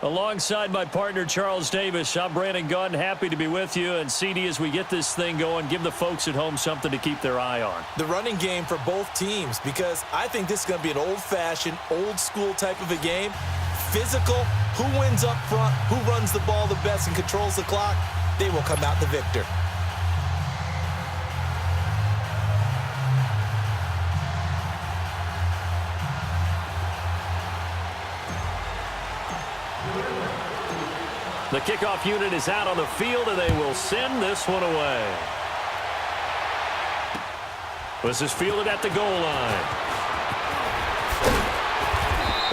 Alongside my partner, Charles Davis, I'm Brandon Gunn. Happy to be with you. And, CD, as we get this thing going, give the folks at home something to keep their eye on. The running game for both teams, because I think this is going to be an old-fashioned, old-school type of a game. Physical, who wins up front, who runs the ball the best and controls the clock, they will come out the victor. The kickoff unit is out on the field, and they will send this one away. This is fielded at the goal line.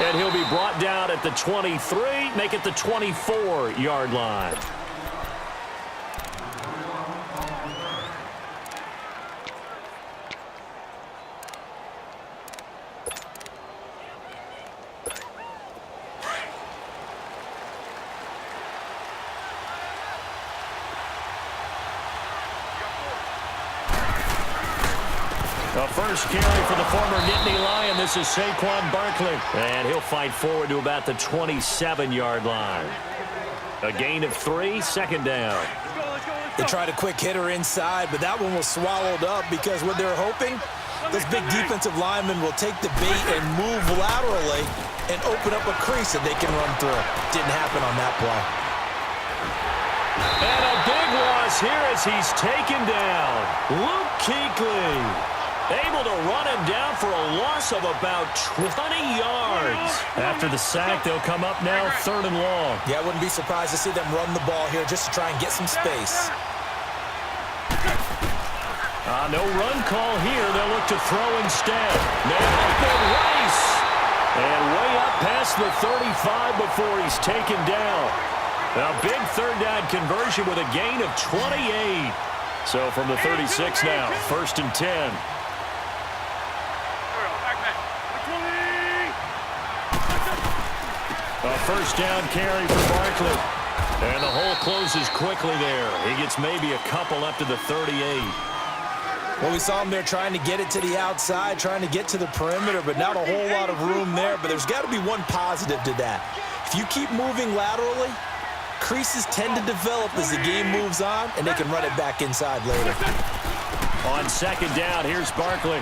And he'll be brought down at the 23, make it the 24-yard line. The first carry for the former Nittany Lion. This is Saquon Barkley. And he'll fight forward to about the 27-yard line. A gain of 3, second down. They tried a quick hitter inside, but that one was swallowed up because what they're hoping, those big defensive linemen will take the bait and move laterally and open up a crease that they can run through. Didn't happen on that play. And a big loss here as he's taken down. Luke Kuechly. Able to run him down for a loss of about 20 yards. After the sack, they'll come up now 3rd and long. Yeah, I wouldn't be surprised to see them run the ball here just to try and get some space. No run call here. They'll look to throw instead. Now open race. And way up past the 35 before he's taken down. A big 3rd down conversion with a gain of 28. So from the 36 now, 1st and 10. A first down carry for Barkley. And the hole closes quickly there. He gets maybe a couple up to the 38. Well, we saw him there trying to get it to the outside, trying to get to the perimeter, but not a whole lot of room there. But there's got to be one positive to that. If you keep moving laterally, creases tend to develop as the game moves on, and they can run it back inside later. On 2nd down, here's Barkley.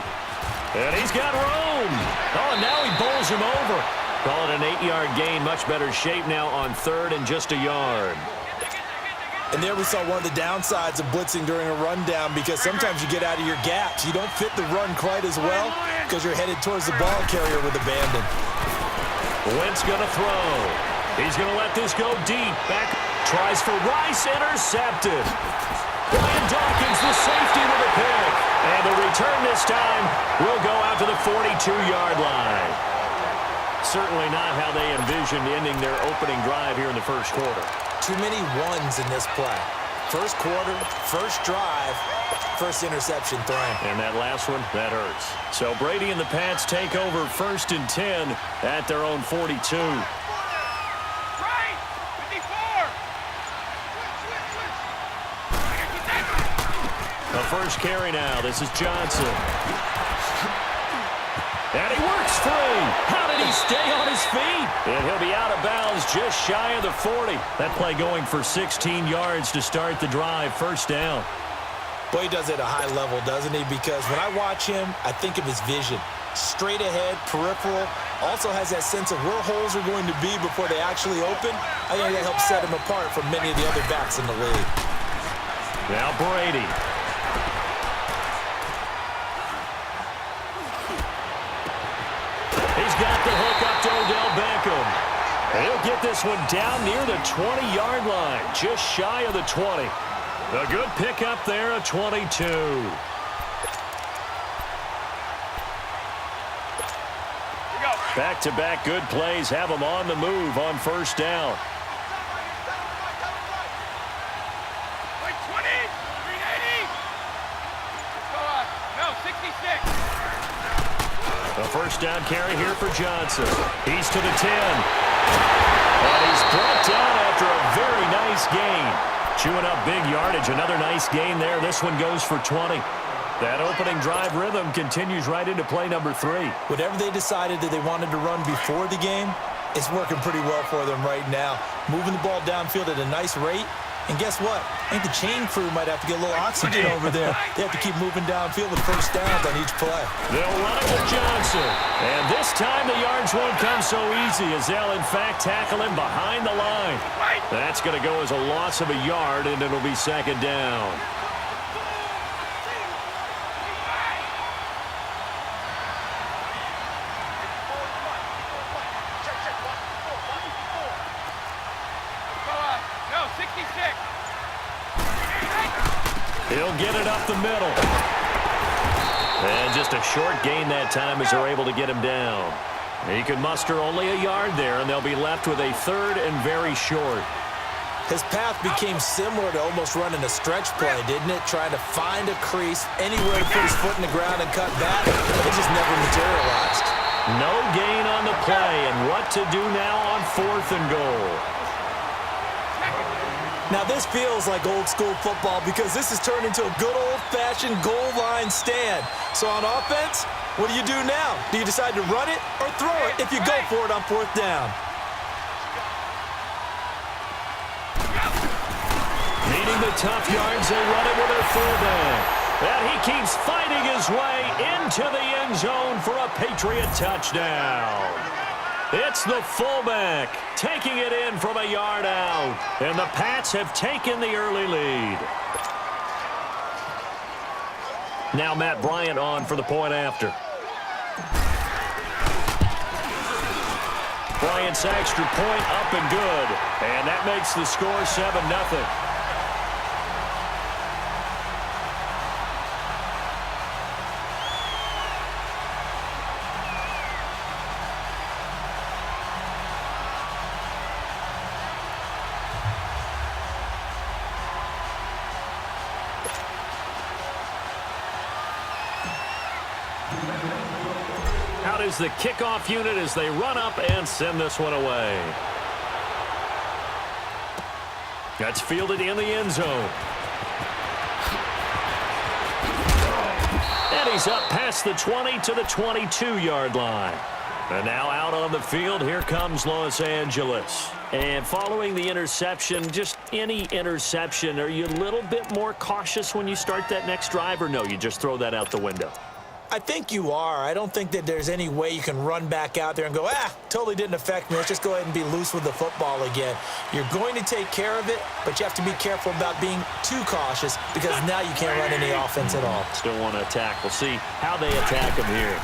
And he's got room. Oh, and now he bowls him over. Call it an 8-yard gain. Much better shape now on 3rd and just a yard. And there we saw one of the downsides of blitzing during a rundown, because sometimes you get out of your gaps. You don't fit the run quite as well because you're headed towards the ball carrier with abandon. Wentz going to throw. He's going to let this go deep. Back tries for Rice. Intercepted. Brian Dawkins, the safety with a pick. And the return this time will go out to the 42-yard line. Certainly not how they envisioned ending their opening drive here in the first quarter. Too many ones in this play. First quarter, first drive, first interception thrown. And that last one, that hurts. So Brady and the Pats take over 1st and 10 at their own 42. The first carry now. This is Johnson. And he works free. How did he stay on his feet? And he'll be out of bounds just shy of the 40. That play going for 16 yards to start the drive. First down. Boy, he does it at a high level, doesn't he? Because when I watch him, I think of his vision. Straight ahead, peripheral. Also has that sense of where holes are going to be before they actually open. I think that helps set him apart from many of the other backs in the league. Now Brady. Got the hook up to Odell Beckham. He'll get this one down near the 20-yard line, just shy of the 20. A good pickup there, a 22. Back-to-back good plays have them on the move on first down. A first down carry here for Johnson. He's to the 10. And he's brought down after a very nice gain. Chewing up big yardage. Another nice gain there. This one goes for 20. That opening drive rhythm continues right into play number 3. Whatever they decided that they wanted to run before the game, It's working pretty well for them right now. Moving the ball downfield at a nice rate. And guess what? I think the chain crew might have to get a little oxygen over there. They have to keep moving downfield with first downs on each play. They'll run it with Johnson. And this time the yards won't come so easy as they'll, in fact, tackle him behind the line. That's going to go as a loss of a yard, and it'll be second down. He'll get it up the middle. And just a short gain that time as they're able to get him down. He can muster only a yard there, and they'll be left with a third and very short. His path became similar to almost running a stretch play, didn't it? Trying to find a crease, anywhere to put his foot in the ground and cut back. It just never materialized. No gain on the play, and what to do now on 4th and goal. Now, this feels like old-school football because this has turned into a good old-fashioned goal line stand. So on offense, what do you do now? Do you decide to run it or throw it if you go for it on 4th down? Needing the tough yards, they run it with their fullback. And he keeps fighting his way into the end zone for a Patriot touchdown. It's the fullback taking it in from a yard out. And the Pats have taken the early lead. Now Matt Bryant on for the point after. Bryant's extra point up and good. And that makes the score 7-0. Out is the kickoff unit as they run up and send this one away. That's fielded in the end zone. And he's up past the 20 to the 22-yard line. And now out on the field, here comes Los Angeles. And following the interception, just any interception, are you a little bit more cautious when you start that next drive, or no, you just throw that out the window? I think you are. I don't think that there's any way you can run back out there and go, totally didn't affect me. Let's just go ahead and be loose with the football again. You're going to take care of it, but you have to be careful about being too cautious because now you can't run any offense at all. Still want to attack. We'll see how they attack him here.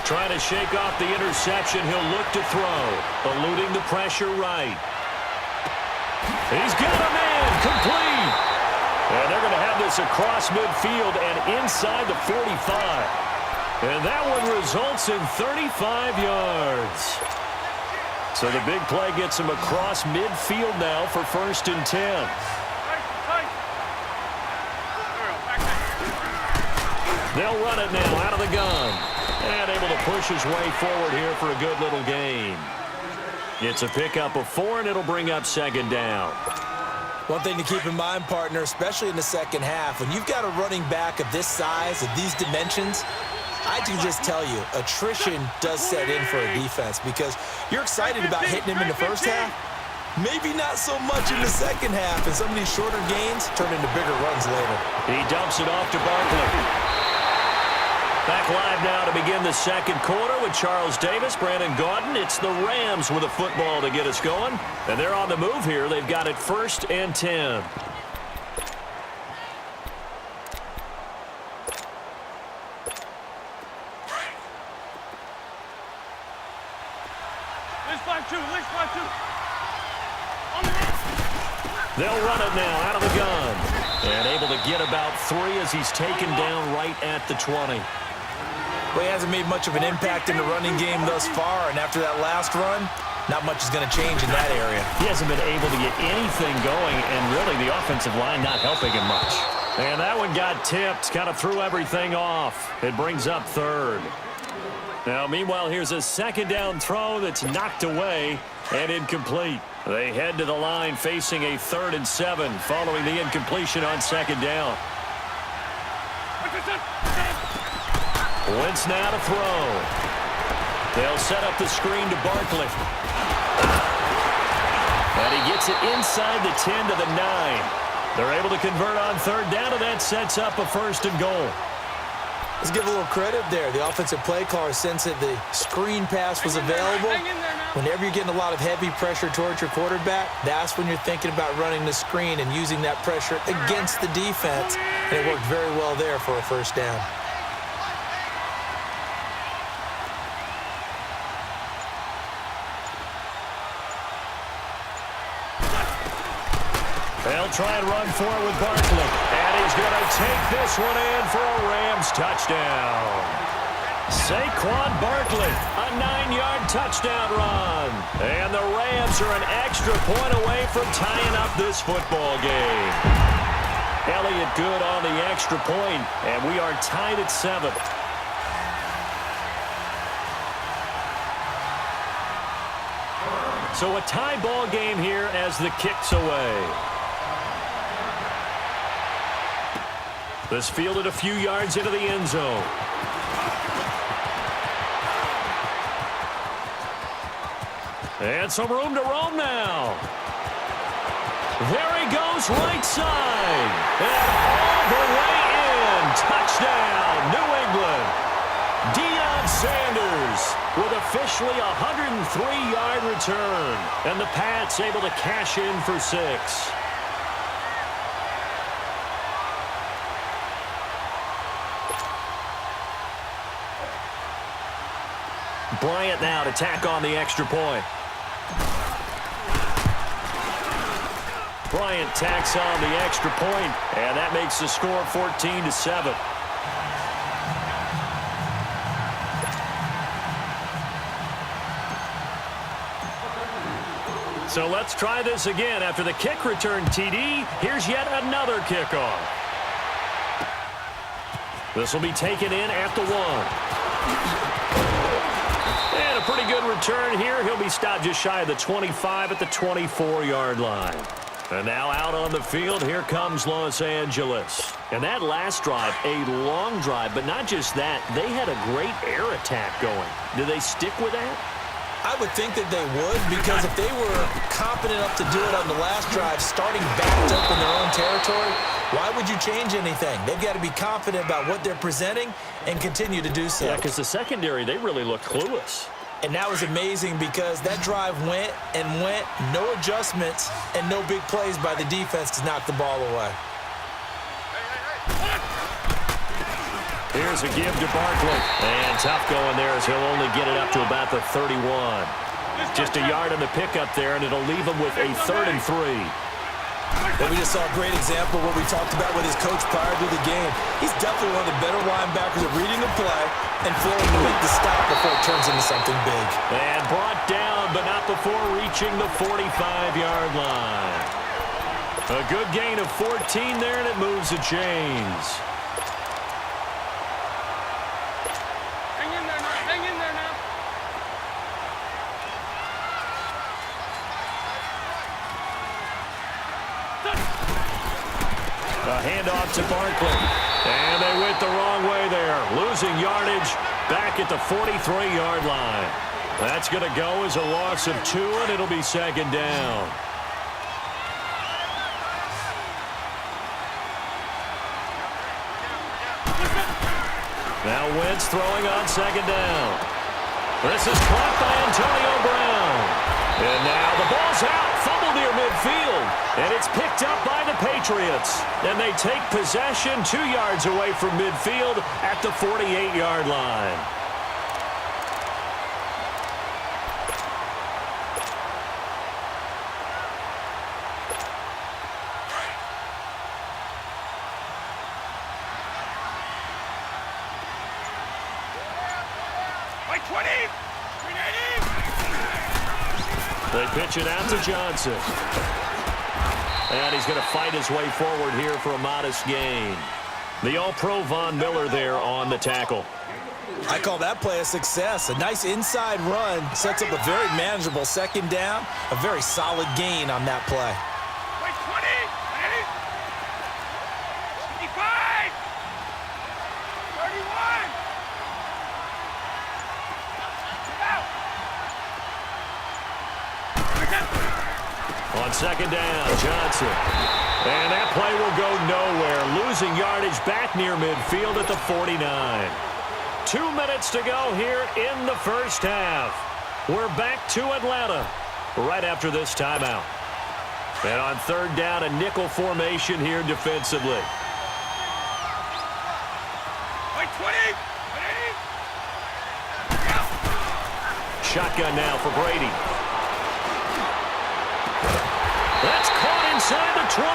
Trying to shake off the interception. He'll look to throw. Eluding the pressure right. He's got him in. Complete. And they're going to have this across midfield and inside the 45. And that one results in 35 yards. So the big play gets him across midfield now for 1st and 10. They'll run it now out of the gun. And able to push his way forward here for a good little gain. It's a pickup of 4, and it'll bring up 2nd down. One thing to keep in mind, partner, especially in the second half, when you've got a running back of this size, of these dimensions, I can just tell you, attrition does set in for a defense because you're excited about hitting him in the first half, maybe not so much in the second half, and some of these shorter gains turn into bigger runs later. He dumps it off to Barkley. Back live now to begin the second quarter with Charles Davis, Brandon Gaudin. It's the Rams with a football to get us going. And they're on the move here. They've got it 1st and 10. They'll run it now out of the gun. And able to get about 3 as he's taken down right at the 20. Well, he hasn't made much of an impact in the running game thus far, and after that last run, not much is going to change in that area. He hasn't been able to get anything going, and really the offensive line not helping him much. And that one got tipped, kind of threw everything off. It brings up 3rd. Now, meanwhile, here's a 2nd down throw that's knocked away and incomplete. They head to the line facing a 3rd and 7 following the incompletion on 2nd down. Wentz now to throw. They'll set up the screen to Barkley. And he gets it inside the 10 to the 9. They're able to convert on third down, and that sets up a 1st and goal. Let's give a little credit there. The offensive play caller sensed that the screen pass was available. Whenever you're getting a lot of heavy pressure towards your quarterback, that's when you're thinking about running the screen and using that pressure against the defense. And it worked very well there for a 1st down. They'll try and run for it with Barkley. And he's going to take this one in for a Rams touchdown. Saquon Barkley, a 9-yard touchdown run. And the Rams are an extra point away from tying up this football game. Elliott good on the extra point, and we are tied at 7. So a tie ball game here as the kick's away. This fielded a few yards into the end zone. And some room to roam now. There he goes, right side. And all the way in. Touchdown, New England. Deion Sanders with officially a 103-yard return. And the Pats able to cash in for 6. Bryant now to tack on the extra point. Bryant tacks on the extra point, and that makes the score 14-7. So let's try this again. After the kick return TD, here's yet another kickoff. This will be taken in at the 1. And a pretty good return here. He'll be stopped just shy of the 25 at the 24-yard line. And now out on the field, here comes Los Angeles. And that last drive, a long drive, but not just that. They had a great air attack going. Do they stick with that? I would think that they would, because if they were competent enough to do it on the last drive, starting backed up in their own territory, why would you change anything? They've got to be confident about what they're presenting and continue to do so. Yeah, because the secondary, they really looked clueless. And that was amazing because that drive went and went, no adjustments, and no big plays by the defense to knock the ball away. Here's a give to Barkley. And tough going there as he'll only get it up to about the 31. Just a yard on the pickup there, and it'll leave him with a 3rd and 3. Well, we just saw a great example of what we talked about with his coach prior to the game. He's definitely one of the better linebackers at reading the play and flowing to make the stop before it turns into something big. And brought down, but not before reaching the 45-yard line. A good gain of 14 there, and it moves the chains. Hang in there now. Hang in there now. A handoff to Barkley. And they went the wrong way there. Losing yardage back at the 43-yard line. That's going to go as a loss of 2, and it'll be 2nd down. Now Wentz throwing on 2nd down. This is caught by Antonio Brown. And now the ball's out. Fumble near midfield. And it's picked up by the Patriots. And they take possession 2 yards away from midfield at the 48-yard line. Like 20. They pitch it out to Johnson. And he's going to fight his way forward here for a modest gain. The All-Pro Von Miller there on the tackle. I call that play a success. A nice inside run sets up a very manageable 2nd down. A very solid gain on that play. Like 20. 25. 31. On second down, Johnson. And that play will go nowhere, losing yardage back near midfield at the 49. 2 minutes to go here in the first half. We're back to Atlanta right after this timeout. And on third down, a nickel formation here defensively. Shotgun now for Brady. That's caught inside the 20.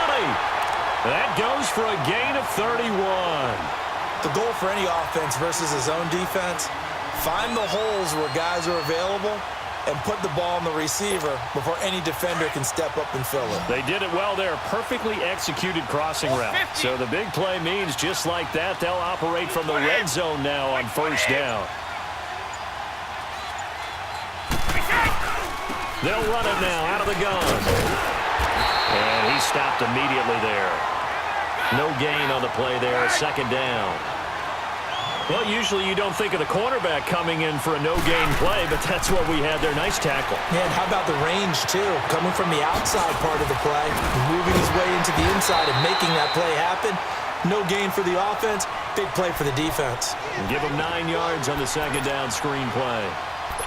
That goes for a gain of 31. The goal for any offense versus his own defense, find the holes where guys are available and put the ball on the receiver before any defender can step up and fill it. They did it well there. Perfectly executed crossing route. So the big play means just like that, they'll operate from the red zone now on first down. They'll run it now out of the gun. And he stopped immediately there. No gain on the play there, second down. Well, usually you don't think of the cornerback coming in for a no-gain play, but that's what we had there. Nice tackle. Yeah, and how about the range, too? Coming from the outside part of the play, moving his way into the inside and making that play happen. No gain for the offense, big play for the defense. And give him 9 yards on the second down screen play.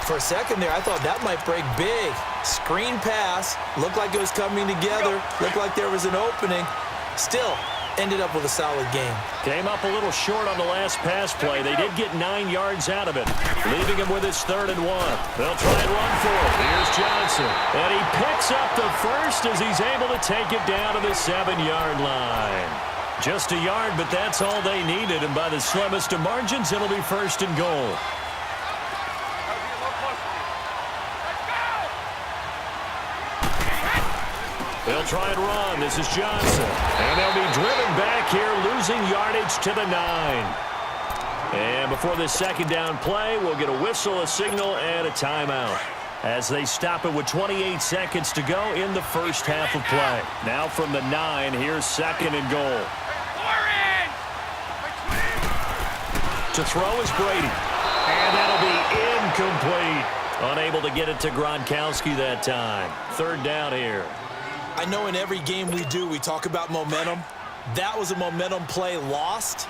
For a second there, I thought that might break big. Screen pass, looked like it was coming together, looked like there was an opening. Still, ended up with a solid game. Came up a little short on the last pass play. They did get 9 yards out of it, leaving him with his 3rd and 1. They'll try and run for it. Here's Johnson. And he picks up the first as he's able to take it down to the 7-yard line. Just a yard, but that's all they needed. And by the slimmest of margins, it'll be 1st and goal. They'll try and run. This is Johnson. And they'll be driven back here, losing yardage to the 9. And before this second down play, we'll get a whistle, a signal, and a timeout as they stop it with 28 seconds to go in the first half of play. Now from the 9, here's 2nd and goal. To throw is Brady. And that'll be incomplete. Unable to get it to Gronkowski that time. 3rd down here. I know in every game we do, we talk about momentum. That was a momentum play lost.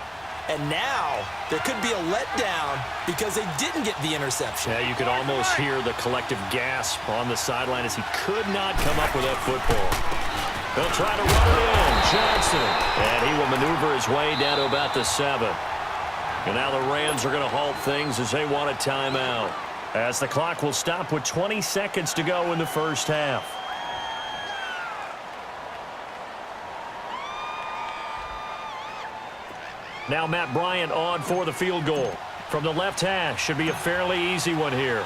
And now there could be a letdown because they didn't get the interception. Yeah, you could almost hear the collective gasp on the sideline as he could not come up with that football. They'll try to run it in. Johnson. And he will maneuver his way down to about the 7. And now the Rams are going to halt things as they want a timeout, as the clock will stop with 20 seconds to go in the first half. Now Matt Bryant on for the field goal. From the left hash, should be a fairly easy one here.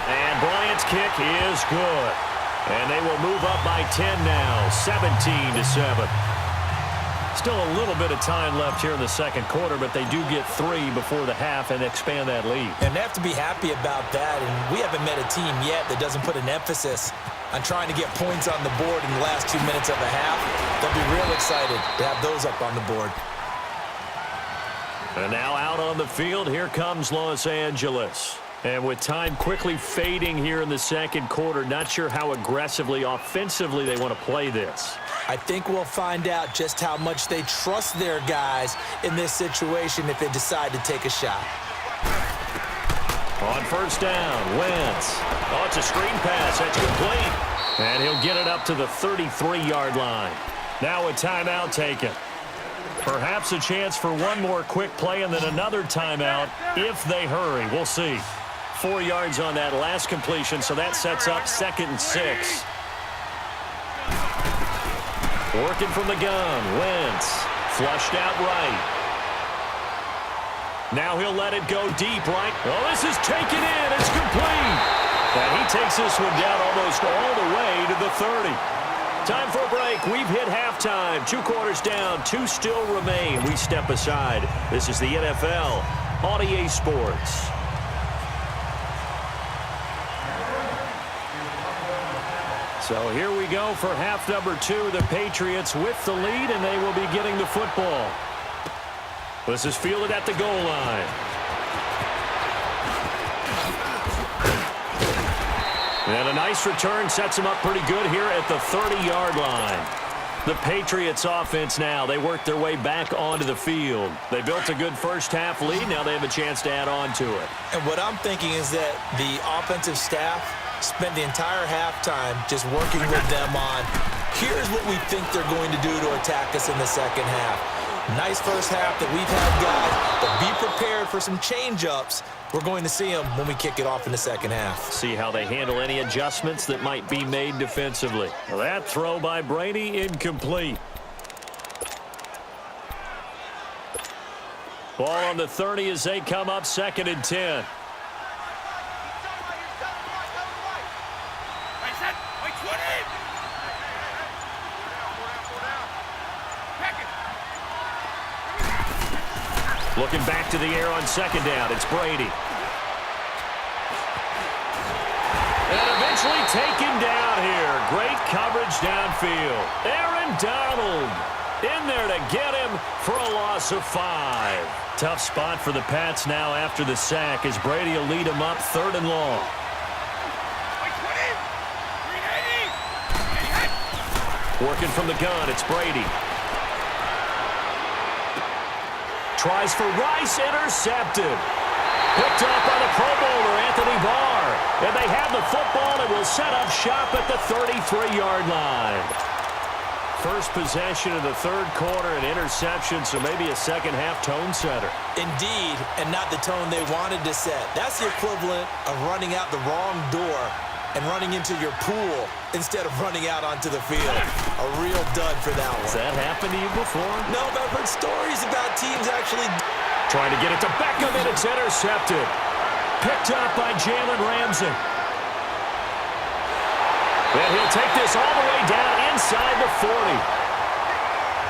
And Bryant's kick is good. And they will move up by 10 now, 17-7. Still a little bit of time left here in the second quarter, but they do get 3 before the half and expand that lead. And they have to be happy about that. And we haven't met a team yet that doesn't put an emphasis on trying to get points on the board in the last 2 minutes of a half. They'll be real excited to have those up on the board. And now out on the field, here comes Los Angeles. And with time quickly fading here in the second quarter, not sure how aggressively, offensively they want to play this. I think we'll find out just how much they trust their guys in this situation if they decide to take a shot. On first down, Wentz. Oh, it's a screen pass. That's complete. And he'll get it up to the 33-yard line. Now a timeout taken. Perhaps a chance for one more quick play and then another timeout if they hurry. We'll see. 4 yards on that last completion, so that sets up 2nd and 6. Working from the gun, Wentz. Flushed out right. Now he'll let it go deep right. Oh, this is taken in. It's complete. And he takes this one down almost all the way to the 30. Time for a break. We've hit halftime. 2 quarters down. 2 still remain. We step aside. This is the NFL on EA Sports. So here we go for half number 2. The Patriots with the lead, and they will be getting the football. This is fielded at the goal line. And a nice return sets them up pretty good here at the 30-yard line. The Patriots offense now, they work their way back onto the field. They built a good first-half lead. Now they have a chance to add on to it. And what I'm thinking is that the offensive staff spent the entire halftime just working with them on, here's what we think they're going to do to attack us in the second half. Nice first half that we've had, guys, but be prepared for some change-ups. We're going to see them when we kick it off in the second half. See how they handle any adjustments that might be made defensively. Well, that throw by Brady incomplete. Ball on the 30 as they come up 2nd and 10. Looking back to the air on 2nd down. It's Brady. And eventually taken down here. Great coverage downfield. Aaron Donald in there to get him for a loss of 5. Tough spot for the Pats now after the sack as Brady will lead them up 3rd and long. Working from the gun, it's Brady. Tries for Rice, intercepted. Picked up by the Pro Bowler, Anthony Barr. And they have the football and will set up shop at the 33-yard line. First possession of the 3rd quarter, an interception, so maybe a second-half tone setter. Indeed, and not the tone they wanted to set. That's the equivalent of running out the wrong door and running into your pool instead of running out onto the field. A real dud for that one. Has that happened to you before? No, but I've heard stories about teams actually trying to get it to Beckham, and it's intercepted. Picked up by Jalen Ramsey. And he'll take this all the way down inside the 40.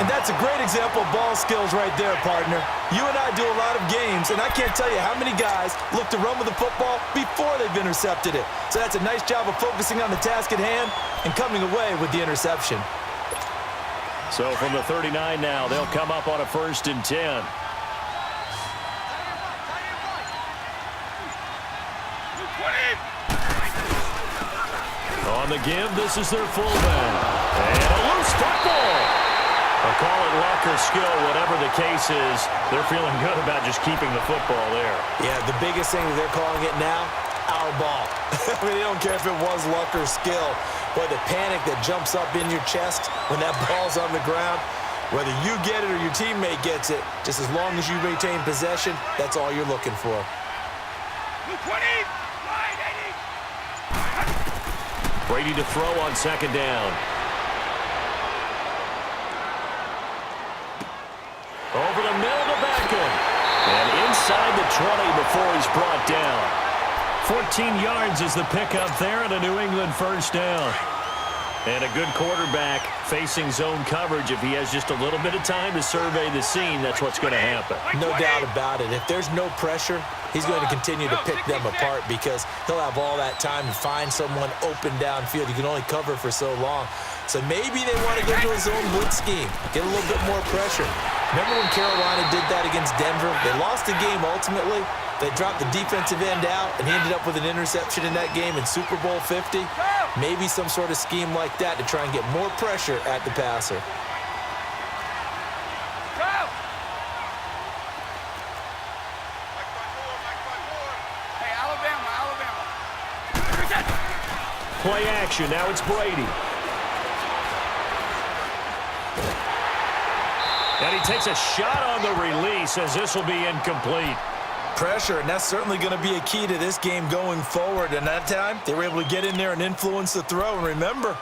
And that's a great example of ball skills right there, partner. You and I do a lot of games, and I can't tell you how many guys look to run with the football before they've intercepted it. So that's a nice job of focusing on the task at hand and coming away with the interception. So from the 39 now, they'll come up on a 1st and 10. On the give, this is their fullback. And a loose football. I'll call it luck or skill, whatever the case is. They're feeling good about just keeping the football there. Yeah, the biggest thing that they're calling it now, our ball. I mean, they don't care if it was luck or skill. But the panic that jumps up in your chest when that ball's on the ground, whether you get it or your teammate gets it, just as long as you maintain possession, that's all you're looking for. Brady to throw on 2nd down. Over the middle to Beckham. And inside the 20 before he's brought down. 14 yards is the pickup there and a New England 1st down. And a good quarterback facing zone coverage. If he has just a little bit of time to survey the scene, that's what's going to happen. No doubt about it. If there's no pressure, he's going to continue to pick them apart because he'll have all that time to find someone open downfield. You can only cover for so long. So maybe they want to go to a zone blitz scheme, get a little bit more pressure. Remember when Carolina did that against Denver? They lost the game ultimately. They dropped the defensive end out, and he ended up with an interception in that game in Super Bowl 50. Maybe some sort of scheme like that to try and get more pressure at the passer. Play action. Now it's Brady. And he takes a shot on the release as this will be incomplete. Pressure, and that's certainly going to be a key to this game going forward. And that time, they were able to get in there and influence the throw. And remember,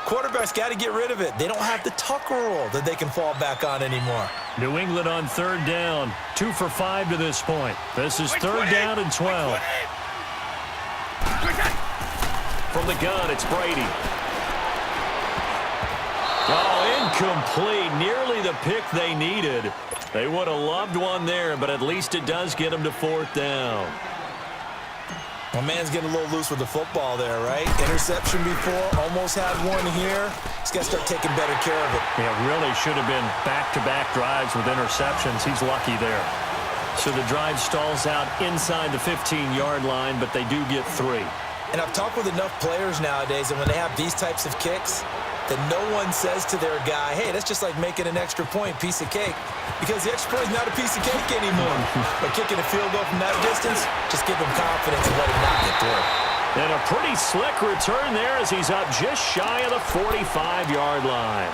quarterbacks got to get rid of it. They don't have the Tucker rule that they can fall back on anymore. New England on 3rd down. 2 for 5 to this point. This is 3rd down and 12. From the gun, it's Brady. Oh, incomplete. Nearly the pick they needed. They would have loved one there, but at least it does get them to 4th down. Well, man's getting a little loose with the football there, right? Interception before, almost had one here. He's got to start taking better care of it. Yeah, really should have been back-to-back drives with interceptions. He's lucky there. So the drive stalls out inside the 15-yard line, but they do get 3. And I've talked with enough players nowadays, and when they have these types of kicks, that no one says to their guy, hey, that's just like making an extra point, piece of cake, because the extra point is not a piece of cake anymore. But kicking a field goal from that distance, just give him confidence and let him knock it through. And a pretty slick return there as he's up just shy of the 45-yard line.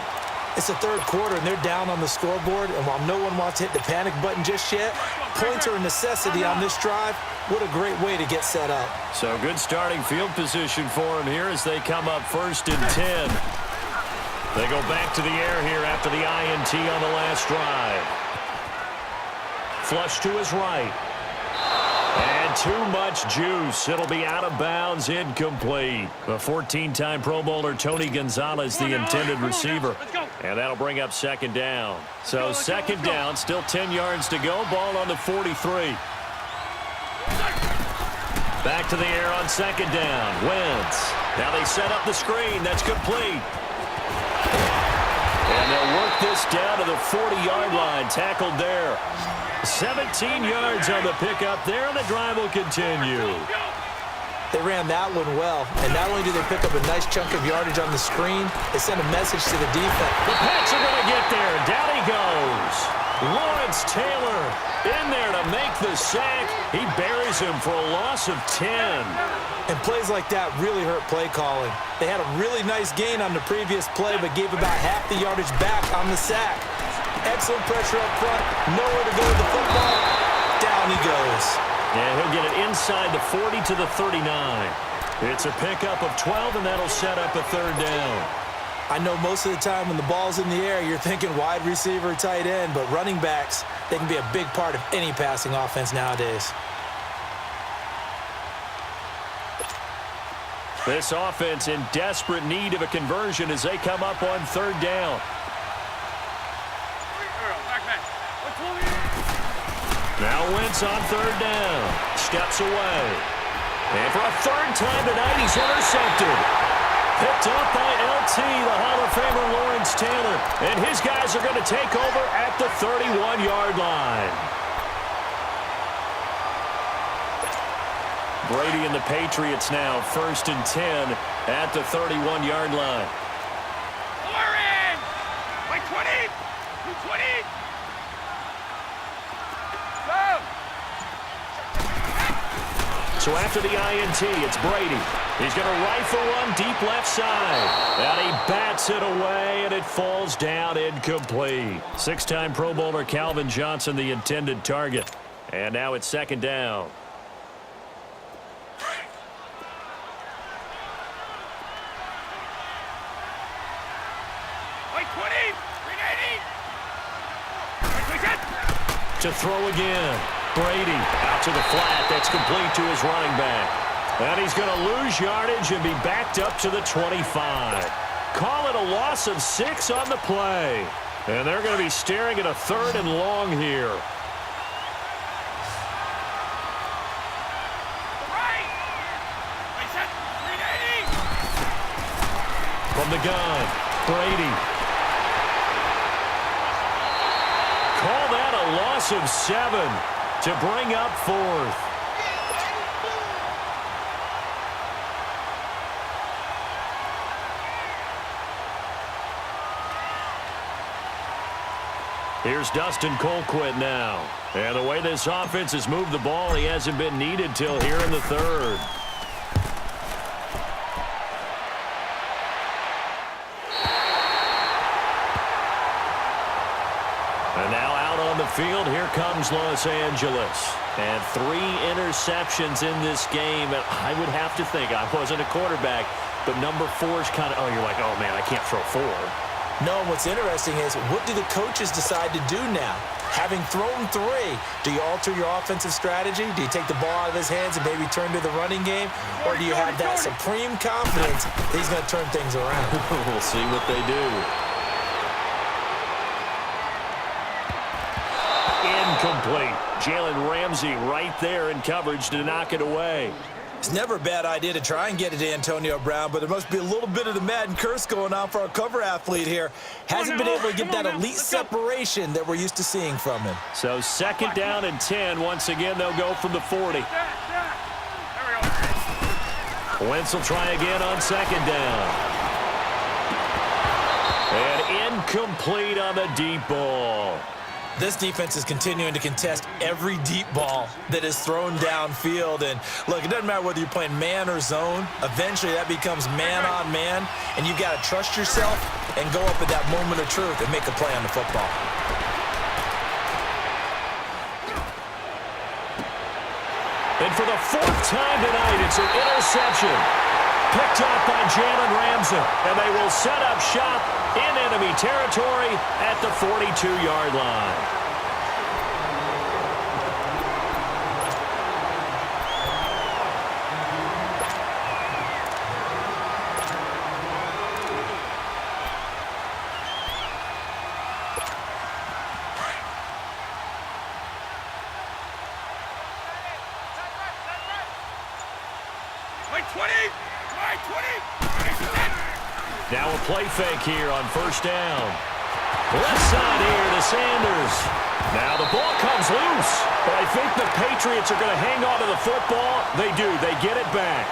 It's the third quarter, and they're down on the scoreboard, and while no one wants to hit the panic button just yet, points are a necessity on this drive. What a great way to get set up. So good starting field position for him here as they come up 1st and 10. They go back to the air here after the INT on the last drive. Flush to his right. And too much juice. It'll be out of bounds, incomplete. The 14-time Pro Bowler Tony Gonzalez, the intended receiver. And that'll bring up 2nd down. So 2nd down, still 10 yards to go. Ball on the 43. Back to the air on 2nd down. Wentz. Now they set up the screen. That's complete. And they'll work this down to the 40-yard line. Tackled there. 17 yards on the pickup there, and the drive will continue. They ran that one well, and not only do they pick up a nice chunk of yardage on the screen, they send a message to the defense. The Pats are going to get there. Down he goes. Lawrence Taylor in there to make the sack. He buries him for a loss of 10. And plays like that really hurt play calling. They had a really nice gain on the previous play, but gave about half the yardage back on the sack. Excellent pressure up front. Nowhere to go with the football. Down he goes. And he'll get it inside the 40 to the 39. It's a pickup of 12, and that'll set up a 3rd down. I know most of the time when the ball's in the air, you're thinking wide receiver, tight end, but running backs, they can be a big part of any passing offense nowadays. This offense in desperate need of a conversion as they come up on 3rd down. Now Wentz on 3rd down. Steps away. And for a 3rd time tonight, he's intercepted. Picked up by LT, the Hall of Famer Lawrence Taylor. And his guys are going to take over at the 31-yard line. Brady and the Patriots now 1st and 10 at the 31-yard line. Lauren! By 20! 20! So after the INT, it's Brady. He's going to rifle one deep left side. And he bats it away, and it falls down incomplete. 6-time Pro Bowler Calvin Johnson, the intended target. And now it's 2nd down. To throw again. Brady out to the flat. That's complete to his running back. And he's going to lose yardage and be backed up to the 25. Call it a loss of 6 on the play. And they're going to be staring at a 3rd and long here. From the gun, Brady. Call that a loss of 7 to bring up 4th. Here's Dustin Colquitt now. And the way this offense has moved the ball, he hasn't been needed till here in the 3rd. And now out on the field, here comes Los Angeles. And 3 interceptions in this game. And I would have to think, I wasn't a quarterback, but number 4 is kind of, oh, you're like, oh, man, I can't throw 4. No, what's interesting is, what do the coaches decide to do now? Having thrown 3, do you alter your offensive strategy? Do you take the ball out of his hands and maybe turn to the running game? Or do you have that supreme confidence that he's going to turn things around? We'll see what they do. Incomplete. Jalen Ramsey right there in coverage to knock it away. It's never a bad idea to try and get it to Antonio Brown, but there must be a little bit of the Madden curse going on for our cover athlete here. Hasn't been able to get that elite separation that we're used to seeing from him. So 2nd down and 10. Once again, they'll go from the 40. Wentz will try again on second down. And incomplete on the deep ball. This defense is continuing to contest every deep ball that is thrown downfield. And, look, it doesn't matter whether you're playing man or zone. Eventually, that becomes man on man, and you've got to trust yourself and go up at that moment of truth and make a play on the football. And for the fourth time tonight, it's an interception. Picked up by Jalen Ramsey. And they will set up shop in enemy territory at the 42-yard line. Now a play fake here on first down. Left side here to Sanders. Now the ball comes loose. But I think the Patriots are going to hang on to the football. They do. They get it back.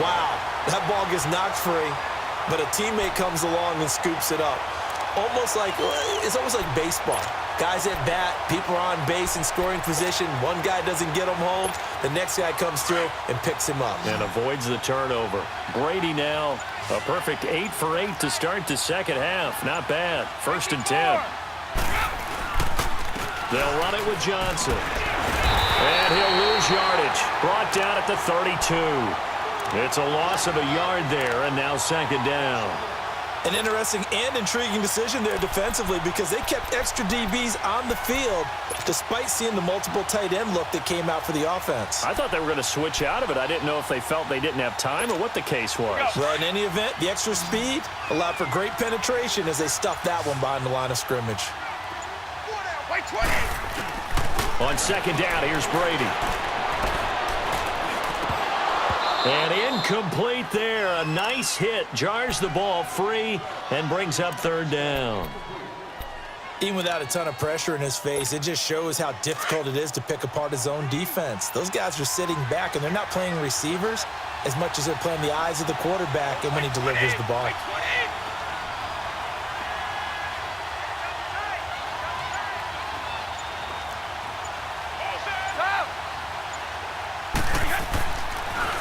Wow. That ball gets knocked free, but a teammate comes along and scoops it up. It's almost like baseball. Guys at bat, people are on base in scoring position. One guy doesn't get him home. The next guy comes through and picks him up. And avoids the turnover. Brady now a perfect 8 for 8 to start the second half. Not bad. 1st and 10. They'll run it with Johnson. And he'll lose yardage. Brought down at the 32. It's a loss of a yard there, and now 2nd down. An interesting and intriguing decision there defensively because they kept extra DBs on the field despite seeing the multiple tight end look that came out for the offense. I thought they were going to switch out of it. I didn't know if they felt they didn't have time or what the case was. Well, in any event, the extra speed allowed for great penetration as they stuffed that one behind the line of scrimmage. On 2nd down, here's Brady. And incomplete there. A nice hit. Jars the ball free and brings up 3rd down. Even without a ton of pressure in his face, it just shows how difficult it is to pick apart his own defense. Those guys are sitting back, and they're not playing receivers as much as they're playing the eyes of the quarterback and when he delivers the ball.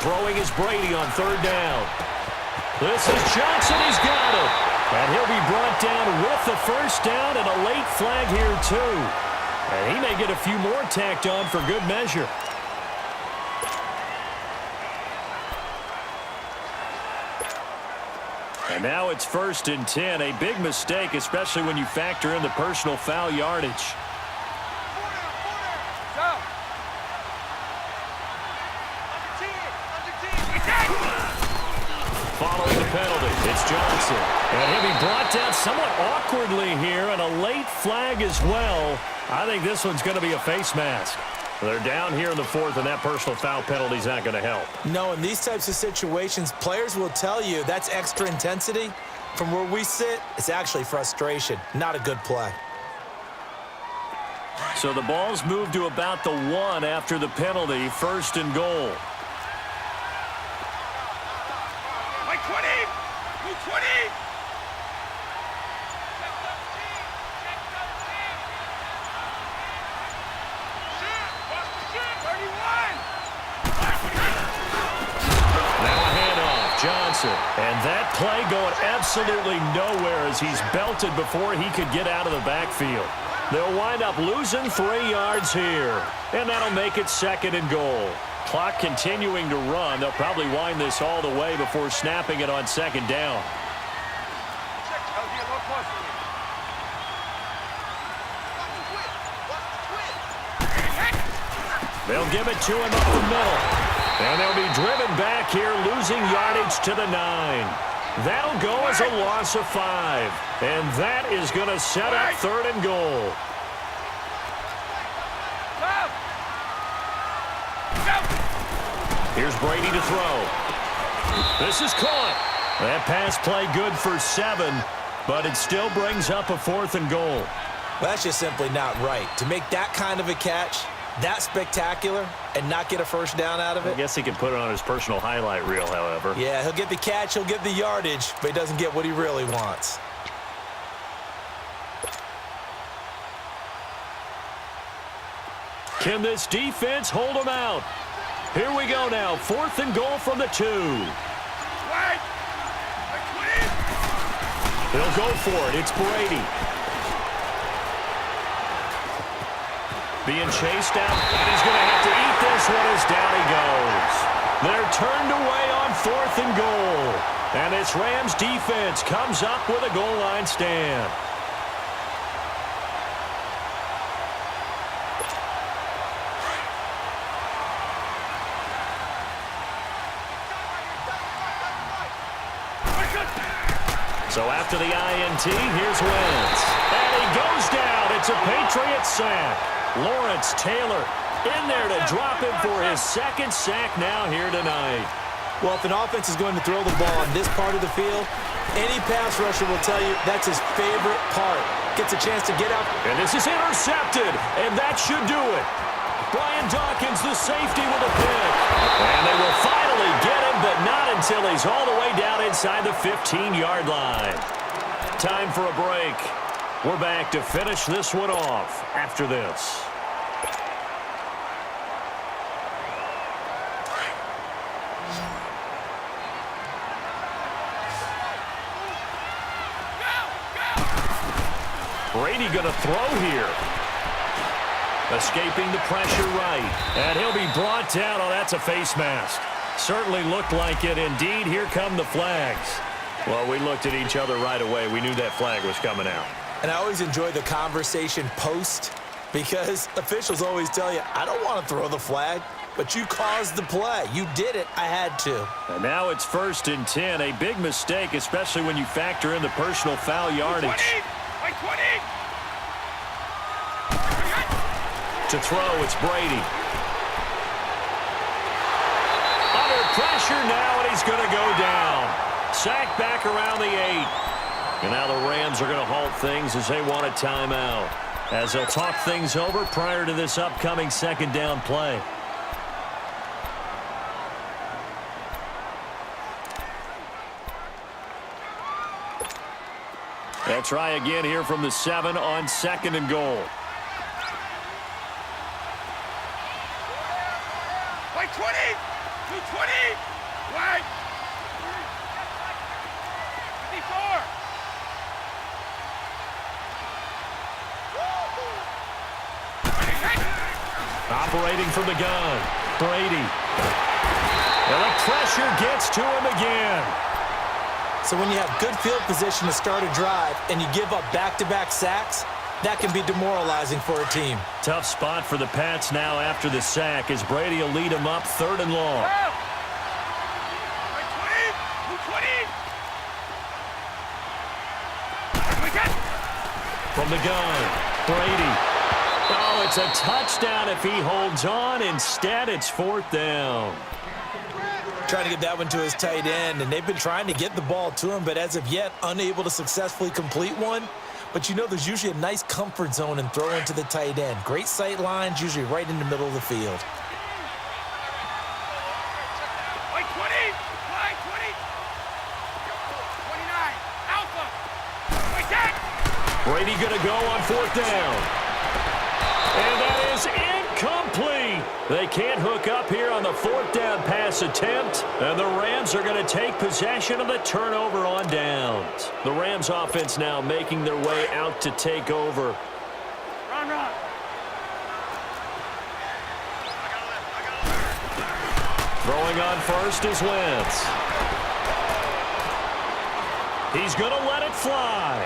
Throwing is Brady on 3rd down. This is Johnson. He's got it. And he'll be brought down with the 1st down and a late flag here, too. And he may get a few more tacked on for good measure. And now it's 1st and 10. A big mistake, especially when you factor in the personal foul yardage. Following the penalty, it's Johnson. And he'll be brought down somewhat awkwardly here, and a late flag as well. I think this one's going to be a face mask. They're down here in the 4th, and that personal foul penalty is not going to help. No, in these types of situations, players will tell you that's extra intensity. From where we sit, it's actually frustration. Not a good play. So the ball's moved to about the 1 after the penalty, 1st and goal. And that play going absolutely nowhere as he's belted before he could get out of the backfield. They'll wind up losing 3 yards here. And that'll make it 2nd and goal. Clock continuing to run. They'll probably wind this all the way before snapping it on 2nd down. They'll give it to him up the middle. And they'll be driven back here, losing yardage to the 9. That'll go as a loss of 5. And that is going to set up 3rd and goal. Here's Brady to throw. This is caught. That pass play good for 7, but it still brings up a 4th and goal. Well, that's just simply not right. To make that kind of a catch, that spectacular and not get a first down out of it? I guess he can put it on his personal highlight reel, however. Yeah, he'll get the catch, he'll get the yardage, but he doesn't get what he really wants. Can this defense hold him out? Here we go now. 4th and goal from the 2. He'll go for it. It's Brady. Being chased down, and he's going to have to eat this one as down he goes. They're turned away on 4th and goal. And this Rams defense comes up with a goal line stand. So after the INT, here's Wentz. And he goes down. It's a Patriots sack. Lawrence Taylor in there to drop him for his 2nd sack now here tonight. Well, if an offense is going to throw the ball on this part of the field, any pass rusher will tell you that's his favorite part. Gets a chance to get out. And this is intercepted, and that should do it. Brian Dawkins, the safety, with a pick. And they will finally get him, but not until he's all the way down inside the 15-yard line. Time for a break. We're back to finish this one off after this. Brady going to throw here. Escaping the pressure right. And he'll be brought down. Oh, that's a face mask. Certainly looked like it. Indeed, here come the flags. Well, we looked at each other right away. We knew that flag was coming out. And I always enjoy the conversation post because officials always tell you, I don't want to throw the flag, but you caused the play. You did it. I had to. And now it's 1st and 10. A big mistake, especially when you factor in the personal foul yardage. 20. To throw, it's Brady. Under pressure now, and he's going to go down. Sacked back around the 8. And now the Rams are going to halt things as they want a timeout, as they'll talk things over prior to this upcoming 2nd down play. They'll try again here from the 7 on 2nd and goal. Like 20, 220, right. 54. Operating from the gun, Brady. And the pressure gets to him again. So when you have good field position to start a drive and you give up back-to-back sacks, that can be demoralizing for a team. Tough spot for the Pats now after the sack as Brady will lead them up 3rd and long. From the gun, Brady. Oh, it's a touchdown if he holds on. Instead, it's 4th down. Trying to get that one to his tight end, and they've been trying to get the ball to him, but as of yet, unable to successfully complete one. But you know there's usually a nice comfort zone in throwing to the tight end. Great sight lines, usually right in the middle of the field. Like 20, like 20. 29, Alpha. Like that. Brady going to go on 4th down. And that is incomplete. They can't hook up here on the 4th down pass attempt. And the Rams are going to take possession of the turnover on downs. The Rams offense now making their way out to take over. Run. Throwing on first is Wentz. He's going to let it fly.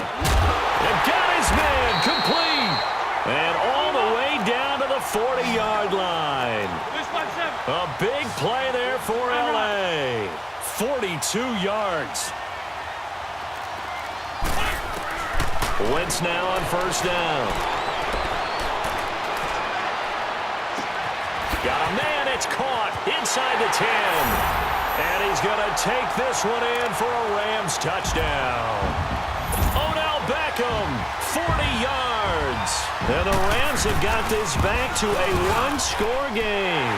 And got his man complete. And all the way down to the 40-yard line. A big play there for L.A. 42 yards. Wentz now on 1st down. Got a man, it's caught inside the 10. And he's going to take this one in for a Rams touchdown. Odell Beckham, 40 yards. And the Rams have got this back to a one-score game.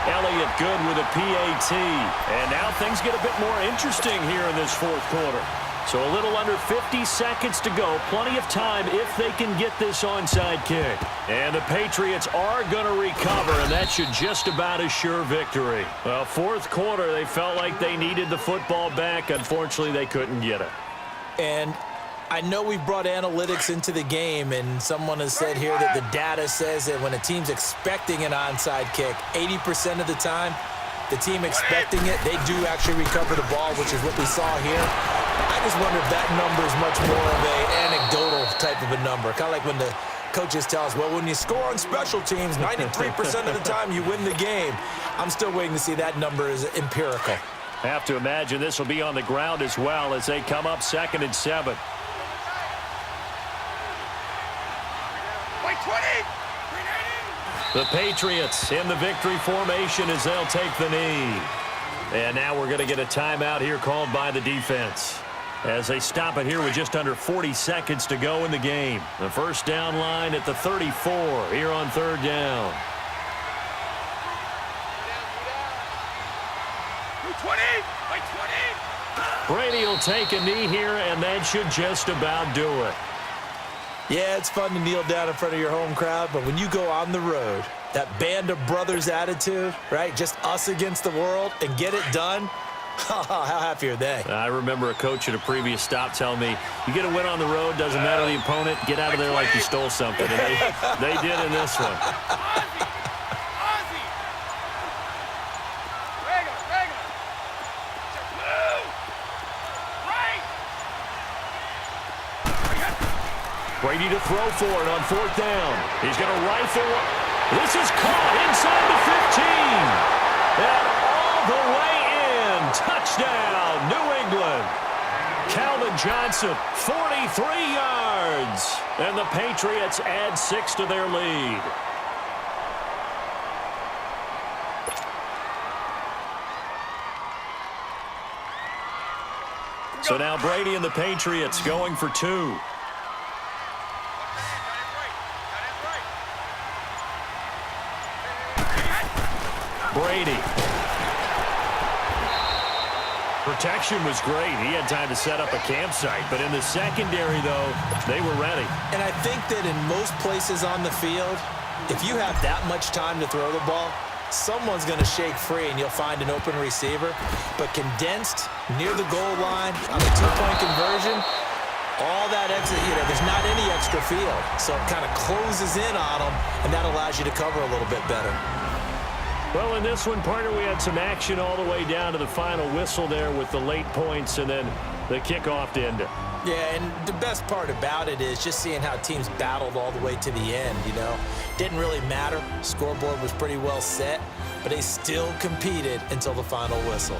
Elliott good with a PAT. And now things get a bit more interesting here in this fourth quarter. So a little under 50 seconds to go. Plenty of time if they can get this onside kick. And the Patriots are going to recover, and that should just about assure victory. Well, fourth quarter, they felt like they needed the football back. Unfortunately, they couldn't get it. And I know we've brought analytics into the game, and someone has said here that the data says that when a team's expecting an onside kick, 80% of the time, the team expecting it, they do actually recover the ball, which is what we saw here. I just wonder if that number is much more of an anecdotal type of a number. Kind of like when the coaches tell us, well, when you score on special teams, 93% of the time you win the game. I'm still waiting to see that number is empirical. Have to imagine this will be on the ground as well as they come up 2nd and 7. The Patriots in the victory formation as they'll take the knee. And now we're going to get a timeout here called by the defense as they stop it here with just under 40 seconds to go in the game. The first down line at the 34 here on 3rd down. 20. Brady will take a knee here, and that should just about do it. Yeah, it's fun to kneel down in front of your home crowd, but when you go on the road, that band of brothers attitude, right? Just us against the world and get it done. How happy are they? I remember a coach at a previous stop telling me, you get a win on the road, doesn't matter the opponent, get out of there like you stole something. And they did in this one. Brady to throw for it on 4th down. He's going to rifle. This is caught inside the 15. And all the way in. Touchdown, New England. Calvin Johnson, 43 yards. And the Patriots add 6 to their lead. So now Brady and the Patriots going for 2. Brady. Protection was great. He had time to set up a campsite. But in the secondary, though, they were ready. And I think that in most places on the field, if you have that much time to throw the ball, someone's going to shake free and you'll find an open receiver. But condensed, near the goal line, on a 2-point conversion, all that exit, there's not any extra field. So it kind of closes in on them, and that allows you to cover a little bit better. Well, in this one, partner, we had some action all the way down to the final whistle there with the late points and then the kickoff to end it. Yeah, and the best part about it is just seeing how teams battled all the way to the end, Didn't really matter. Scoreboard was pretty well set, but they still competed until the final whistle.